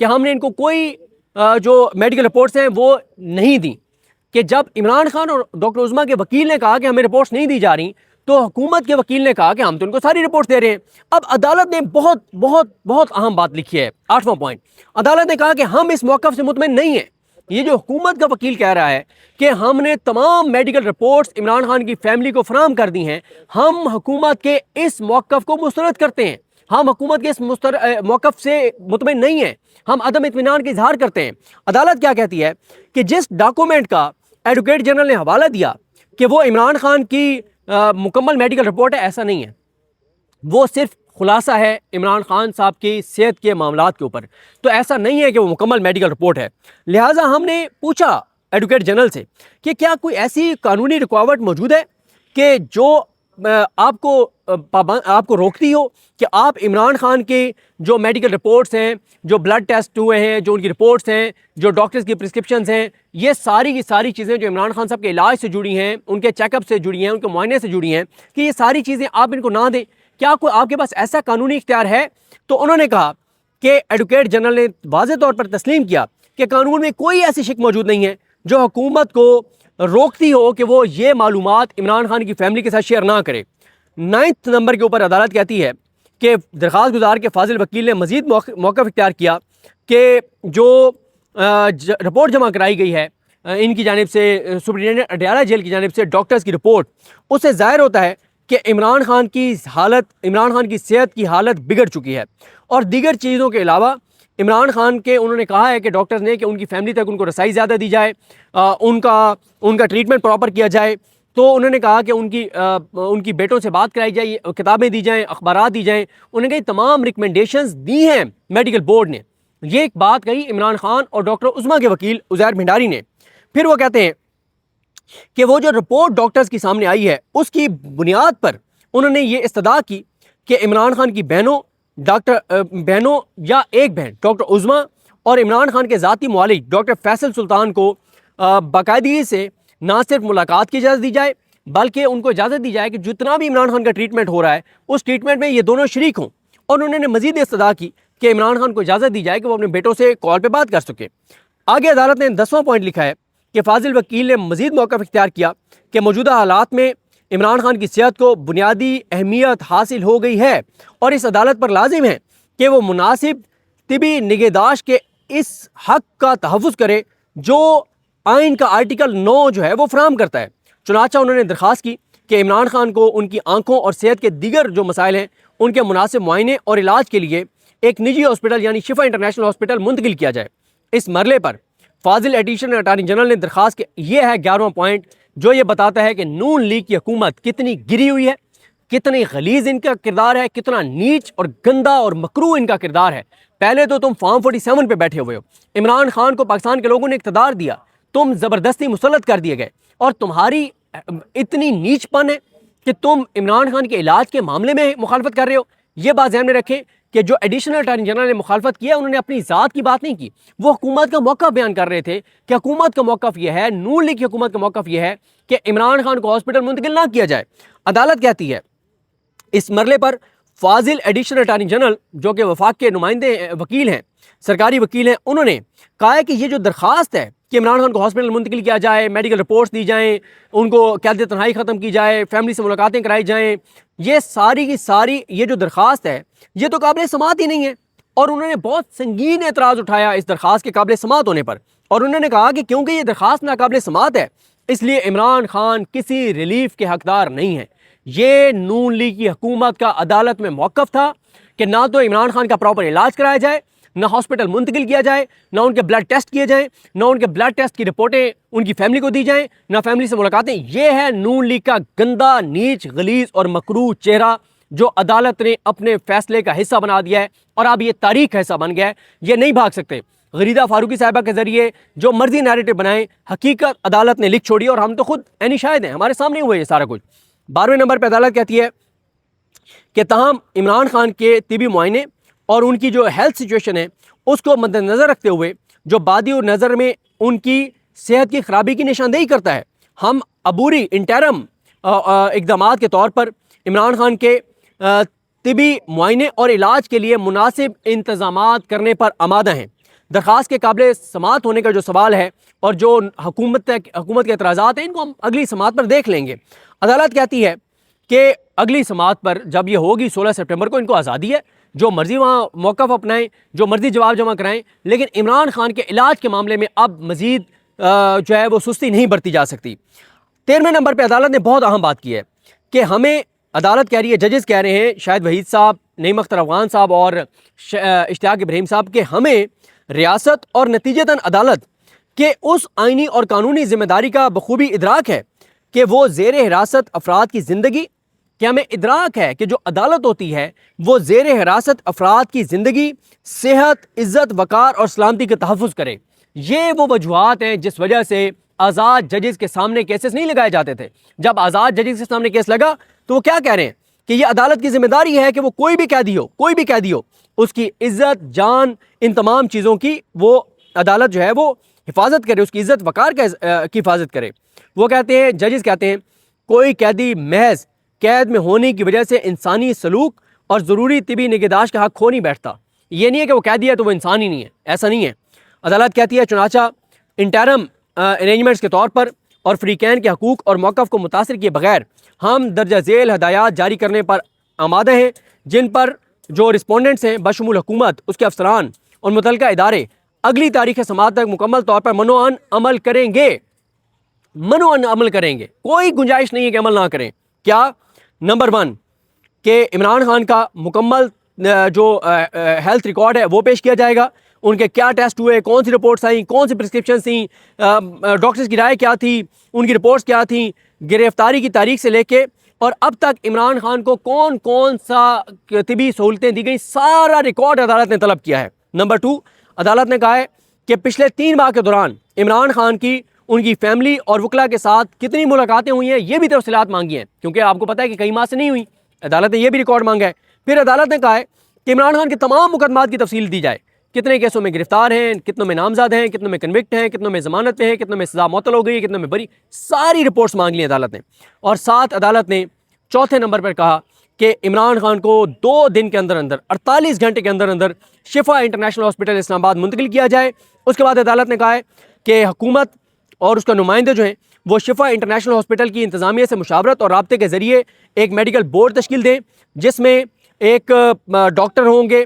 کہ ہم نے ان کو کوئی جو میڈیکل رپورٹس ہیں وہ نہیں دی، کہ جب عمران خان اور ڈاکٹر عظمیٰ کے وکیل نے کہا کہ ہمیں رپورٹس نہیں دی جا رہی تو حکومت کے وکیل نے کہا کہ ہم تو ان کو ساری رپورٹس دے رہے ہیں۔ اب عدالت نے بہت بہت بہت اہم بات لکھی ہے، 8واں پوائنٹ، عدالت نے کہا کہ ہم اس موقف سے مطمئن نہیں ہیں۔ یہ جو حکومت کا وکیل کہہ رہا ہے کہ ہم نے تمام میڈیکل رپورٹس عمران خان کی فیملی کو فراہم کر دی ہیں، ہم حکومت کے اس موقف کو مسترد کرتے ہیں، ہم حکومت کے اس موقف سے مطمئن نہیں ہیں، ہم عدم اطمینان کا اظہار کرتے ہیں۔ عدالت کیا کہتی ہے کہ جس ڈاکومنٹ کا ایڈوکیٹ جنرل نے حوالہ دیا کہ وہ عمران خان کی مکمل میڈیکل رپورٹ ہے، ایسا نہیں ہے، وہ صرف خلاصہ ہے عمران خان صاحب کی صحت کے معاملات کے اوپر، تو ایسا نہیں ہے کہ وہ مکمل میڈیکل رپورٹ ہے۔ لہٰذا ہم نے پوچھا ایڈوکیٹ جنرل سے کہ کیا کوئی ایسی قانونی رکاوٹ موجود ہے کہ جو آپ کو روکتی ہو کہ آپ عمران خان کے جو میڈیکل رپورٹس ہیں، جو بلڈ ٹیسٹ ہوئے ہیں، جو ان کی رپورٹس ہیں، جو ڈاکٹرز کی پرسکرپشنز ہیں، یہ ساری کی ساری چیزیں جو عمران خان صاحب کے علاج سے جڑی ہیں، ان کے چیک اپ سے جڑی ہیں، ان کے معائنے سے جڑی ہیں، کہ یہ ساری چیزیں آپ ان کو نہ دیں، کیا کوئی آپ کے پاس ایسا قانونی اختیار ہے؟ تو انہوں نے کہا کہ ایڈوکیٹ جنرل نے واضح طور پر تسلیم کیا کہ قانون میں کوئی ایسی شک موجود نہیں ہے جو حکومت کو روکتی ہو کہ وہ یہ معلومات عمران خان کی فیملی کے ساتھ شیئر نہ کرے۔ 9 نمبر کے اوپر عدالت کہتی ہے کہ درخواست گزار کے فاضل وکیل نے مزید موقف اختیار کیا کہ جو رپورٹ جمع کرائی گئی ہے ان کی جانب سے، سپرنٹینڈنٹ اڈیالہ جیل کی جانب سے ڈاکٹرز کی رپورٹ، اس سے ظاہر ہوتا ہے کہ عمران خان کی صحت کی حالت بگڑ چکی ہے، اور دیگر چیزوں کے علاوہ عمران خان کے انہوں نے کہا ہے کہ ڈاکٹرز نے کہ ان کی فیملی تک ان کو رسائی زیادہ دی جائے، ان کا ٹریٹمنٹ پراپر کیا جائے، تو انہوں نے کہا کہ ان کی بیٹوں سے بات کرائی جائے، کتابیں دی جائیں، اخبارات دی جائیں، انہوں نے کہی تمام ریکمنڈیشنز دی ہیں میڈیکل بورڈ نے۔ یہ ایک بات کہی عمران خان اور ڈاکٹر عظمیٰ کے وکیل عزیر بھنڈاری نے۔ پھر وہ کہتے ہیں کہ وہ جو رپورٹ ڈاکٹرز کی سامنے آئی ہے اس کی بنیاد پر انہوں نے یہ استدعا کی کہ عمران خان کی بہنوں یا ایک بہن ڈاکٹر عظمیٰ اور عمران خان کے ذاتی معالج ڈاکٹر فیصل سلطان کو باقاعدگی سے نہ صرف ملاقات کی اجازت دی جائے بلکہ ان کو اجازت دی جائے کہ جتنا بھی عمران خان کا ٹریٹمنٹ ہو رہا ہے اس ٹریٹمنٹ میں یہ دونوں شریک ہوں، اور انہوں نے مزید استدعا کی کہ عمران خان کو اجازت دی جائے کہ وہ اپنے بیٹوں سے کال پہ بات کر سکے۔ آگے عدالت نے 10واں پوائنٹ لکھا ہے کہ فاضل وکیل نے مزید موقف اختیار کیا کہ موجودہ حالات میں عمران خان کی صحت کو بنیادی اہمیت حاصل ہو گئی ہے، اور اس عدالت پر لازم ہے کہ وہ مناسب طبی نگہداشت کے اس حق کا تحفظ کرے جو آئین کا آرٹیکل 9 جو ہے وہ فراہم کرتا ہے۔ چنانچہ انہوں نے درخواست کی کہ عمران خان کو ان کی آنکھوں اور صحت کے دیگر جو مسائل ہیں ان کے مناسب معائنے اور علاج کے لیے ایک نجی ہاسپٹل یعنی شفا انٹرنیشنل ہاسپٹل منتقل کیا جائے۔ اس مرحلے پر فاضل ایڈیشنل اٹارنی جنرل نے درخواست کی، یہ ہے 11واں پوائنٹ جو یہ بتاتا ہے کہ نون لیگ کی حکومت کتنی گری ہوئی ہے، کتنی غلیظ ان کا کردار ہے، کتنا نیچ اور گندا اور مکروہ ان کا کردار ہے۔ پہلے تو تم فارم 47 پہ بیٹھے ہوئے ہو، عمران خان کو پاکستان کے لوگوں نے اقتدار دیا، تم زبردستی مسلط کر دیے گئے، اور تمہاری اتنی نیچ پن ہے کہ تم عمران خان کے علاج کے معاملے میں مخالفت کر رہے ہو۔ یہ بات ذہن میں رکھیں کہ جو ایڈیشنل اٹارنی جنرل نے مخالفت کیا انہوں نے اپنی ذات کی بات نہیں کی، وہ حکومت کا موقف بیان کر رہے تھے کہ حکومت کا موقف یہ ہے، نون لیگ کی حکومت کا موقف یہ ہے کہ عمران خان کو ہاسپٹل منتقل نہ کیا جائے۔ عدالت کہتی ہے اس مرحلے پر فاضل ایڈیشنل اٹارنی جنرل جو کہ وفاق کے نمائندے وکیل ہیں، سرکاری وکیل ہیں، انہوں نے کہا ہے کہ یہ جو درخواست ہے کہ عمران خان کو ہاسپٹل منتقل کیا جائے، میڈیکل رپورٹس دی جائیں، ان کو قید تنہائی ختم کی جائے، فیملی سے ملاقاتیں کرائی جائیں، یہ ساری کی ساری یہ جو درخواست ہے یہ تو قابل سماعت ہی نہیں ہے، اور انہوں نے بہت سنگین اعتراض اٹھایا اس درخواست کے قابل سماعت ہونے پر، اور انہوں نے کہا کہ کیونکہ یہ درخواست ناقابل سماعت ہے اس لیے عمران خان کسی ریلیف کے حقدار نہیں ہے۔ یہ نون لیگ کی حکومت کا عدالت میں موقف تھا کہ نہ تو عمران خان کا پراپر علاج کرایا جائے، نہ ہاسپٹل منتقل کیا جائے، نہ ان کے بلڈ ٹیسٹ کیے جائیں، نہ ان کے بلڈ ٹیسٹ کی رپورٹیں ان کی فیملی کو دی جائیں، نہ فیملی سے ملاقاتیں۔ یہ ہے نون لیگ کا گندا، نیچ، غلیظ اور مکروہ چہرہ جو عدالت نے اپنے فیصلے کا حصہ بنا دیا ہے، اور اب یہ تاریخ کا حصہ بن گیا ہے، یہ نہیں بھاگ سکتے۔ غریدہ فاروقی صاحبہ کے ذریعے جو مرضی نیریٹو بنائیں، حقیقت عدالت نے لکھ چھوڑی، اور ہم تو خود عینی شاہد ہیں، ہمارے سامنے ہوئے یہ سارا کچھ۔ 12ویں نمبر پہ عدالت کہتی ہے کہ تاہم عمران خان کے طبی معائنے اور ان کی جو ہیلتھ سچویشن ہے اس کو مد نظر رکھتے ہوئے جو بادی اور نظر میں ان کی صحت کی خرابی کی نشاندہی کرتا ہے، ہم عبوری انٹرم اقدامات کے طور پر عمران خان کے طبی معائنے اور علاج کے لیے مناسب انتظامات کرنے پر آمادہ ہیں۔ درخواست کے قابل سماعت ہونے کا جو سوال ہے اور جو حکومت کے اعتراضات ہیں ان کو ہم اگلی سماعت پر دیکھ لیں گے۔ عدالت کہتی ہے کہ اگلی سماعت پر جب یہ ہوگی 16 سپٹمبر کو، ان کو آزادی ہے، جو مرضی وہاں موقف اپنائیں، جو مرضی جواب جمع کرائیں، لیکن عمران خان کے علاج کے معاملے میں اب مزید جو ہے وہ سستی نہیں برتی جا سکتی۔ 13ویں نمبر پہ عدالت نے بہت اہم بات کی ہے کہ ہمیں، عدالت کہہ رہی ہے، ججز کہہ رہے ہیں، شاہد وحید صاحب، نعیم اختر افغان صاحب اور اشتیاق ابراہیم صاحب، کہ ہمیں ریاست اور نتیجتاً عدالت کے اس آئینی اور قانونی ذمہ داری کا بخوبی ادراک ہے کہ وہ زیر حراست افراد کی زندگی، کہ ہمیں ادراک ہے کہ جو عدالت ہوتی ہے وہ زیر حراست افراد کی زندگی، صحت، عزت، وقار اور سلامتی کا تحفظ کرے۔ یہ وہ وجوہات ہیں جس وجہ سے آزاد ججز کے سامنے کیسز نہیں لگائے جاتے تھے۔ جب آزاد ججز کے سامنے کیس لگا تو وہ کیا کہہ رہے ہیں کہ یہ عدالت کی ذمہ داری ہے کہ وہ کوئی بھی قیدی ہو اس کی عزت، جان، ان تمام چیزوں کی وہ عدالت جو ہے وہ حفاظت کرے، اس کی عزت وقار کی حفاظت کرے۔ وہ کہتے ہیں، ججز کہتے ہیں، کوئی قیدی محض قید میں ہونے کی وجہ سے انسانی سلوک اور ضروری طبی نگہداشت کا حق کھو نہیں بیٹھتا۔ یہ نہیں ہے کہ وہ قیدی ہے تو وہ انسان ہی نہیں ہے، ایسا نہیں ہے۔ عدالت کہتی ہے چنانچہ انٹرم ارینجمنٹس کے طور پر اور فریقین کے حقوق اور موقف کو متاثر کیے بغیر ہم درجہ ذیل ہدایات جاری کرنے پر آمادہ ہیں، جن پر جو رسپونڈنٹس ہیں بشمول حکومت، اس کے افسران اور متعلقہ ادارے اگلی تاریخ سماعت تک مکمل طور پر منوعاً عمل کریں گے۔ کوئی گنجائش نہیں ہے کہ عمل نہ کریں۔ کیا؟ نمبر 1 کہ عمران خان کا مکمل جو ہیلتھ ریکارڈ ہے وہ پیش کیا جائے گا، ان کے کیا ٹیسٹ ہوئے، کون سی رپورٹس آئیں، کون سی پرسکرپشنز تھیں، ڈاکٹرز کی رائے کیا تھی، ان کی رپورٹس کیا تھیں، گرفتاری کی تاریخ سے لے کے اور اب تک عمران خان کو کون کون سا طبی سہولتیں دی گئیں، سارا ریکارڈ عدالت نے طلب کیا ہے۔ نمبر 2، عدالت نے کہا ہے کہ پچھلے 3 ماہ کے دوران عمران خان کی، ان کی فیملی اور وکلا کے ساتھ کتنی ملاقاتیں ہوئی ہیں، یہ بھی تفصیلات مانگی ہیں، کیونکہ آپ کو پتہ ہے کہ کئی ماہ سے نہیں ہوئی، عدالت نے یہ بھی ریکارڈ مانگا ہے۔ پھر عدالت نے کہا ہے کہ عمران خان کے تمام مقدمات کی تفصیل دی جائے، کتنے کیسوں میں گرفتار ہیں، کتنوں میں نامزد ہیں، کتنوں میں کنوکٹ ہیں، کتنوں میں ضمانت پہ ہیں، کتنوں میں سزا معطل ہو گئی، کتنوں میں بری، ساری رپورٹس مانگ لی عدالت نے۔ اور ساتھ عدالت نے 4تھے نمبر پر کہا کہ عمران خان کو 2 دن کے اندر 48 گھنٹے کے اندر شفا انٹرنیشنل ہاسپٹل اسلام آباد منتقل کیا جائے۔ اس کے بعد عدالت نے کہا ہے کہ حکومت اور اس کا نمائندے جو ہیں وہ شفا انٹرنیشنل ہاسپٹل کی انتظامیہ سے مشاورت اور رابطے کے ذریعے ایک میڈیکل بورڈ تشکیل دیں، جس میں ایک ڈاکٹر ہوں گے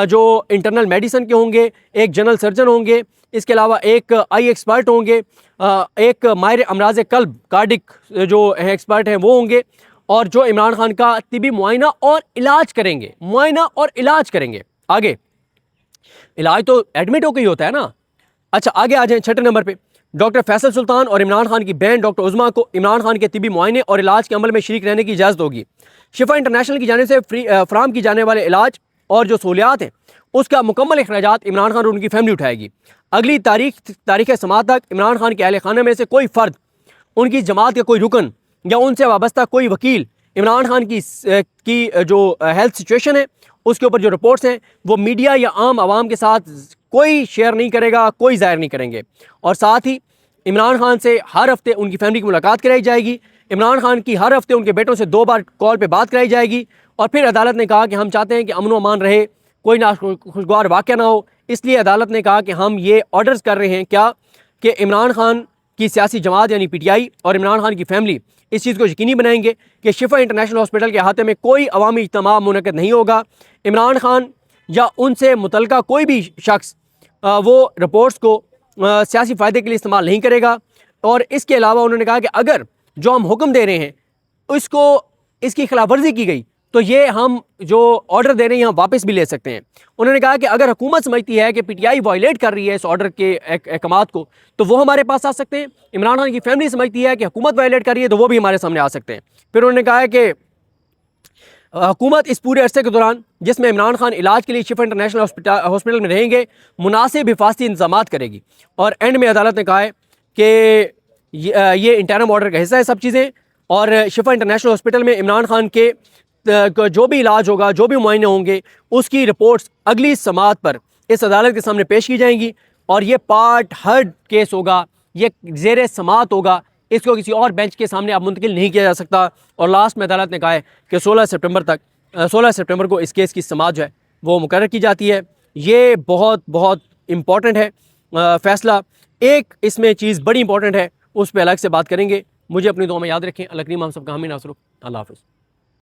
جو انٹرنل میڈیسن کے ہوں گے، ایک جنرل سرجن ہوں گے، اس کے علاوہ ایک آئی ایکسپرٹ ہوں گے، ایک ماہر امراض قلب کارڈک جو ایکسپرٹ ہیں وہ ہوں گے، اور جو عمران خان کا طبی معائنہ اور علاج کریں گے۔ آگے علاج تو ایڈمٹ ہو کے ہی ہوتا ہے نا۔ اچھا آگے آ جائیں 6 نمبر پہ، ڈاکٹر فیصل سلطان اور عمران خان کی بہن ڈاکٹر عظمیٰ کو عمران خان کے طبی معائنے اور علاج کے عمل میں شریک رہنے کی اجازت ہوگی۔ شفا انٹرنیشنل کی جانب سے فراہم کی جانے والے علاج اور جو سہولیات ہیں اس کا مکمل اخراجات عمران خان اور ان کی فیملی اٹھائے گی۔ اگلی تاریخ سماعت تک عمران خان کے اہل خانہ میں سے کوئی فرد، ان کی جماعت کا کوئی رکن یا ان سے وابستہ کوئی وکیل عمران خان کی جو ہیلتھ سچویشن ہے اس کے اوپر جو رپورٹس ہیں وہ میڈیا یا عام عوام کے ساتھ کوئی شیئر نہیں کرے گا، کوئی ظاہر نہیں کریں گے۔ اور ساتھ ہی عمران خان سے ہر ہفتے ان کی فیملی کی ملاقات کرائی جائے گی۔ عمران خان کی ہر ہفتے ان کے بیٹوں سے 2 بار کال پہ بات کرائی جائے گی۔ اور پھر عدالت نے کہا کہ ہم چاہتے ہیں کہ امن و امان رہے، کوئی ناخوشگوار واقعہ نہ ہو، اس لیے عدالت نے کہا کہ ہم یہ آرڈرز کر رہے ہیں کیا کہ عمران خان کی سیاسی جماعت یعنی پی ٹی آئی اور عمران خان کی فیملی اس چیز کو یقینی بنائیں گے کہ شفا انٹرنیشنل ہاسپٹل کے احاطے میں کوئی عوامی اجتماع منعقد نہیں ہوگا، عمران خان یا ان سے متعلقہ کوئی بھی شخص وہ رپورٹس کو سیاسی فائدے کے لیے استعمال نہیں کرے گا۔ اور اس کے علاوہ انہوں نے کہا کہ اگر جو ہم حکم دے رہے ہیں اس کی خلاف ورزی کی گئی تو یہ ہم جو آرڈر دے رہے ہیں ہم واپس بھی لے سکتے ہیں۔ انہوں نے کہا کہ اگر حکومت سمجھتی ہے کہ پی ٹی آئی وائلیٹ کر رہی ہے اس آرڈر کے احکامات کو تو وہ ہمارے پاس آ سکتے ہیں، عمران خان کی فیملی سمجھتی ہے کہ حکومت وائلیٹ کر رہی ہے تو وہ بھی ہمارے سامنے آ سکتے ہیں۔ پھر انہوں نے کہا ہے کہ حکومت اس پورے عرصے کے دوران جس میں عمران خان علاج کے لیے شفا انٹرنیشنل ہاسپٹل میں رہیں گے مناسب حفاظتی انتظامات کرے گی۔ اور اینڈ میں عدالت نے کہا ہے کہ یہ انٹرم آرڈر کا حصہ ہے سب چیزیں، اور شفا انٹرنیشنل ہاسپٹل میں عمران خان کے جو بھی علاج ہوگا، جو بھی معائنے ہوں گے، اس کی رپورٹس اگلی سماعت پر اس عدالت کے سامنے پیش کی جائیں گی، اور یہ پارٹ ہرڈ کیس ہوگا، یہ زیر سماعت ہوگا، اس کو کسی اور بینچ کے سامنے اب منتقل نہیں کیا جا سکتا۔ اور لاسٹ میں عدالت نے کہا ہے کہ 16 سپٹمبر کو اس کیس کی سماعت جو ہے وہ مقرر کی جاتی ہے۔ یہ بہت امپورٹنٹ ہے فیصلہ. ایک اس میں چیز بڑی امپورٹنٹ ہے، اس پہ الگ سے بات کریں گے. مجھے اپنی دعا میں یاد رکھیں. اللہ کریم ہم سب کا حامی ناصر ہو. اللہ حافظ.